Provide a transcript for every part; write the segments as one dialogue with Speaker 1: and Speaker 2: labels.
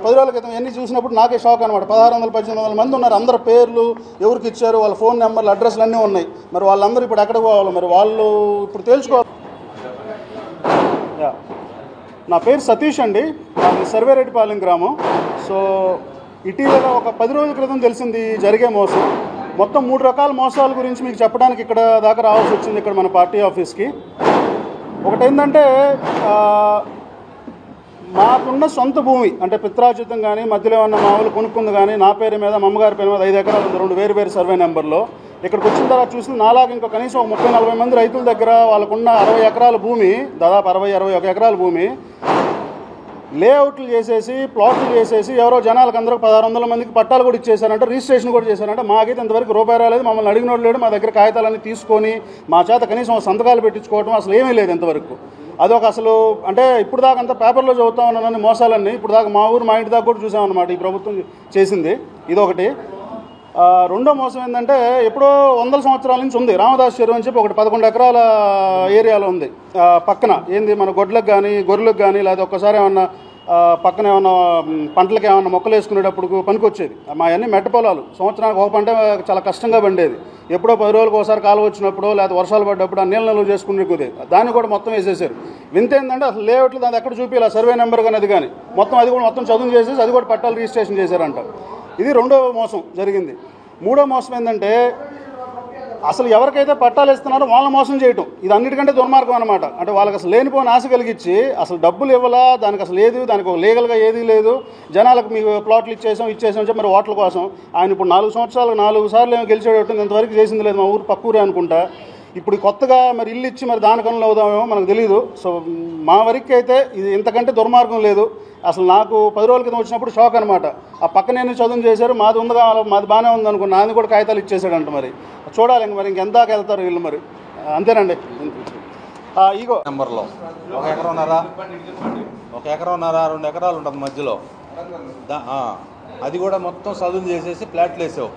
Speaker 1: 10 రోజుల క్రితం ఎన్ని చూసినప్పుడు నాకే షాక్ అనమాట. 1600-1800 మంది ఉన్నారు. అందరి పేర్లు ఎవరికి ఇచ్చారు, వాళ్ళ ఫోన్ నెంబర్లు, అడ్రస్లు అన్నీ ఉన్నాయి. మరి వాళ్ళందరూ ఇప్పుడు ఎక్కడికి పోవాలి, మరి వాళ్ళు ఇప్పుడు తేల్చుకోవాలి. నా పేరు సతీష్ అండి, అది సర్వేరెడ్డిపాలెం గ్రామం. సో ఇటీవల ఒక 10 రోజుల క్రితం తెలిసింది జరిగే మోసం. మొత్తం 3 రకాల మోసాల గురించి మీకు చెప్పడానికి ఇక్కడ దాకా రావాల్సి వచ్చింది, ఇక్కడ మన పార్టీ ఆఫీస్కి. ఒకటి ఏంటంటే, మాకున్న సొంత భూమి అంటే పిత్రాజితం కానీ మధ్యలో ఉన్న మామూలు కొనుక్కుంది కానీ నా పేరు మీద మా అమ్మగారి పేరు మీద 5 ఎకరాలు ఉంది, 2 వేరు సర్వే నెంబర్లో. ఇక్కడికి వచ్చిన తర్వాత చూసిన నాలాగా ఇంకా కనీసం 30-40 మంది రైతుల దగ్గర వాళ్ళకున్న 60 ఎకరాల భూమి, దాదాపు 60-61 ఎకరాల భూమి లేఅవుట్లు చేసేసి ప్లాట్లు చేసేసి ఎవరో జనాలకు అందరూ 1600 మందికి పట్టాలు కూడా ఇచ్చేసారంటే, రిజిస్ట్రేషన్ కూడా చేశారంటే. మాకైతే ఇంతవరకు రూపాయి రాలేదు, మమ్మల్ని అడిగినోడు లేడు. మా దగ్గర కాగితాలన్నీ తీసుకొని మా చేత కనీసం సంతకాలు పెట్టించుకోవడం అసలు ఏమీ లేదు ఇంతవరకు. అదొక అసలు అంటే ఇప్పుడు దాకా అంతా పేపర్లో చదువుతా ఉన్నానని మోసాలన్నీ ఇప్పుడు దాకా మా ఇంటి దాకా కూడా చూసామన్నమాట ఈ ప్రభుత్వం చేసింది. ఇదొకటి. రెండో మోసం ఏంటంటే, ఎప్పుడో 100 సంవత్సరాల నుంచి ఉంది రామదాస్ చెరువు అని చెప్పి ఒకటి 11 ఎకరాల ఏరియాలో ఉంది పక్కన. ఏంది మన గొడ్లకు కానీ గొర్రెలకు కానీ లేదా ఒక్కసారి ఏమన్నా పక్కన ఏమన్నా పంటలకు ఏమన్నా మొక్కలు వేసుకునేటప్పుడు పనికొచ్చేది. మా అన్నీ మెట్ట పొలాలు, సంవత్సరానికి ఒక పంట చాలా కష్టంగా పండేది. ఎప్పుడో 10 రోజులకు ఒకసారి కాలువ వచ్చినప్పుడు లేదా వర్షాలు పడ్డప్పుడు ఆ నీళ్ళ నిల్వ చేసుకునే కుదేది. దాన్ని కూడా మొత్తం వేసేసారు. వింత ఏంటంటే, అసలు లేఅవుట్లు దాన్ని ఎక్కడ చూపించాలి, సర్వే నెంబర్ కానీ అది కానీ మొత్తం అది కూడా మొత్తం చదువు చేసేసి అది కూడా పట్టాలు రిజిస్ట్రేషన్ చేశారంట. ఇది రెండో మోసం జరిగింది. మూడో మోసం ఏంటంటే, అసలు ఎవరికైతే పట్టాలు ఇస్తున్నారో వాళ్ళని మోసం చేయటం. ఇది అన్నిటికంటే దుర్మార్గం అనమాట. అంటే వాళ్ళకి అసలు లేనిపోయిన ఆశ కలిగించి అసలు డబ్బులు ఇవ్వాలా, దానికి అసలు ఏది, దానికి ఒక లీగల్గా ఏదీ లేదు. జనాలకు మీకు ప్లాట్లు ఇచ్చేసాం చెప్పి మరి ఓట్ల కోసం ఆయన ఇప్పుడు 4 సంవత్సరాలు 4 సార్లు ఏమో గెలిచేటట్టు ఇంతవరకు చేసింది లేదు. మా ఊరు పక్కూరే అనుకుంటా. ఇప్పుడు కొత్తగా మరి ఇల్లు ఇచ్చి మరి దాని కనులు అవుదామేమో మనకు తెలియదు. సో మా వరకు అయితే ఇది ఇంతకంటే దుర్మార్గం లేదు. అసలు నాకు 10 రోజుల క్రితం వచ్చినప్పుడు షాక్ అనమాట. ఆ పక్కనే చదువు చేశారు, మాది ఉందిగా, మాది బాగానే ఉంది అనుకున్నా, నాది కూడా కాగితాలు ఇచ్చేసాడంట. మరి చూడాలి ఇంక మరి ఇంకెందాక వెళ్తారు వీళ్ళు. మరి అంతేనండి.
Speaker 2: ఇగో నెంబర్లో 1 ఎకరన్నర 2 ఎకరాలు ఉంటుంది మధ్యలో. అది కూడా మొత్తం చదువు చేసేసి ప్లాట్లు వేసావు.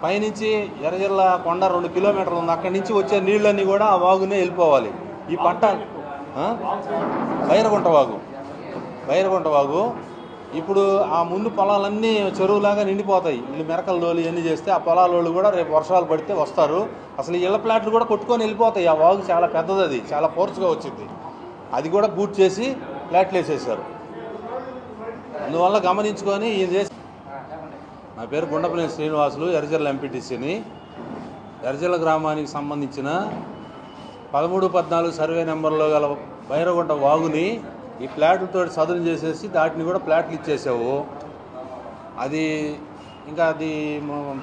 Speaker 2: పైనుంచి ఎర్రజిల్లా కొండ 2 కిలోమీటర్లు ఉంది. అక్కడి నుంచి వచ్చే నీళ్ళన్నీ కూడా ఆ వాగునే వెళ్ళిపోవాలి. ఈ పట్ట బైరగుంట వాగు ఇప్పుడు ఆ ముందు పొలాలన్నీ చెరువులాగా నిండిపోతాయి. వీళ్ళు మెరకల లోలు ఇవన్నీ చేస్తే ఆ పొలాలోళ్ళు కూడా రేపు వర్షాలు పడితే వస్తారు. అసలు ఇళ్ల ప్లాట్లు కూడా కొట్టుకొని వెళ్ళిపోతాయి. ఆ వాగు చాలా పెద్దది, అది చాలా ఫోర్స్గా వచ్చింది. అది కూడా బూట్ చేసి ప్లాట్లు వేసేసారు. అందువల్ల గమనించుకొని ఈయన చేసి. నా పేరు గుండపల్లి శ్రీనివాసులు, ఎర్రజల్ల ఎంపీటీసీని. ఎర్రజల్ల గ్రామానికి సంబంధించిన 13-14 సర్వే నెంబర్లో గల బైరగుంట వాగుని ఈ ప్లాట్లతో సదును చేసేసి దాటిని కూడా ప్లాట్లు ఇచ్చేసావు. అది ఇంకా అది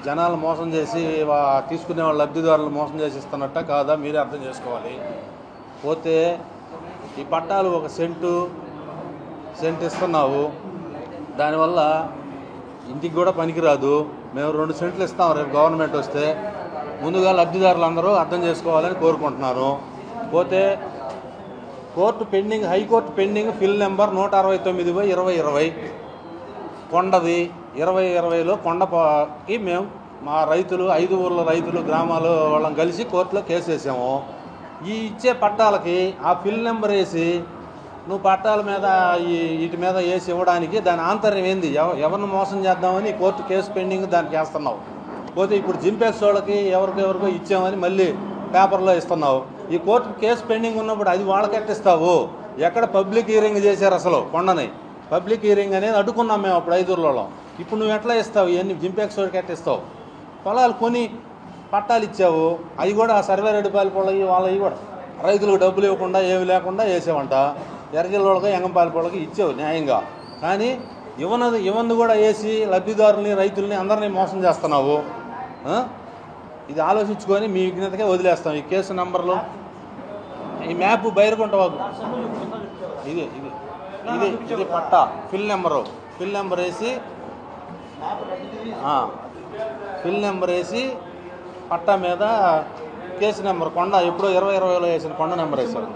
Speaker 2: జనాలు మోసం చేసి తీసుకునే వాళ్ళ లబ్ధిదారులు మోసం చేసి ఇస్తున్నట్ట కాదా మీరే అర్థం చేసుకోవాలి. పోతే ఈ పట్టాలు 1 సెంటు ఇస్తున్నావు, దానివల్ల ఇంటికి కూడా పనికిరాదు. మేము 2 సెంట్లు ఇస్తాం రేపు గవర్నమెంట్ వస్తే. ముందుగా లబ్ధిదారులు అందరూ అర్థం చేసుకోవాలని కోరుకుంటున్నాను. పోతే court pending, high court pending fill number 169/2020 కొండది 2020లో కొండకి మేము మా రైతులు 5 ఊర్ల రైతులు గ్రామాలు వాళ్ళని కలిసి కోర్టులో కేసు వేసాము. ఈ ఇచ్చే పట్టాలకి ఆ ఫిల్ నెంబర్ వేసి నువ్వు పట్టాల మీద వీటి మీద వేసి ఇవ్వడానికి దాని ఆంతర్యం ఏంది? ఎవరిని మోసం చేద్దామని కోర్టు కేసు పెండింగ్ దానికి వేస్తున్నావు. పోతే ఇప్పుడు జింపెక్స్ వాళ్ళకి ఎవరికో ఇచ్చామని మళ్ళీ పేపర్లో ఇస్తున్నావు. ఈ కోర్టు కేసు పెండింగ్ ఉన్నప్పుడు అది వాళ్ళకి ఎట్టిస్తావు? ఎక్కడ పబ్లిక్ హియరింగ్ చేశారు అసలు కొండని? పబ్లిక్ హియరింగ్ అనేది అడ్డుకున్నాం మేము అప్పుడు 5 ఊర్లలో. ఇప్పుడు నువ్వు ఎట్లా ఇస్తావు? ఇవన్నీ జింపెక్స్ వాళ్ళకి ఎట్టిస్తావు? పొలాలు కొని పట్టాలు ఇచ్చావు, అవి కూడా ఆ సర్వేరెడ్డిపాలెం వాళ్ళవి కూడా రైతులకు డబ్బులు ఇవ్వకుండా ఏమి లేకుండా వేసావంట. ఎర్రజిల్ల వాళ్ళకి ఎంగంపాలెం వాళ్ళకి ఇచ్చావు న్యాయంగా. కానీ ఇవన్నీ కూడా వేసి లబ్ధిదారుల్ని రైతుల్ని అందరినీ మోసం చేస్తున్నావు. ఇది ఆలోచించుకొని మీ విజ్ఞతకే వదిలేస్తాం. ఈ కేసు నంబర్లు, ఈ మ్యాప్ బైరగుంట వాగు ఇది ఇది ఇది ఇది పట్టా ఫిల్ నెంబర్ వేసి పట్టా మీద కేసు నెంబర్ కొండ ఎప్పుడో 2020లో వేసిన కొండ నెంబర్ వేశారు.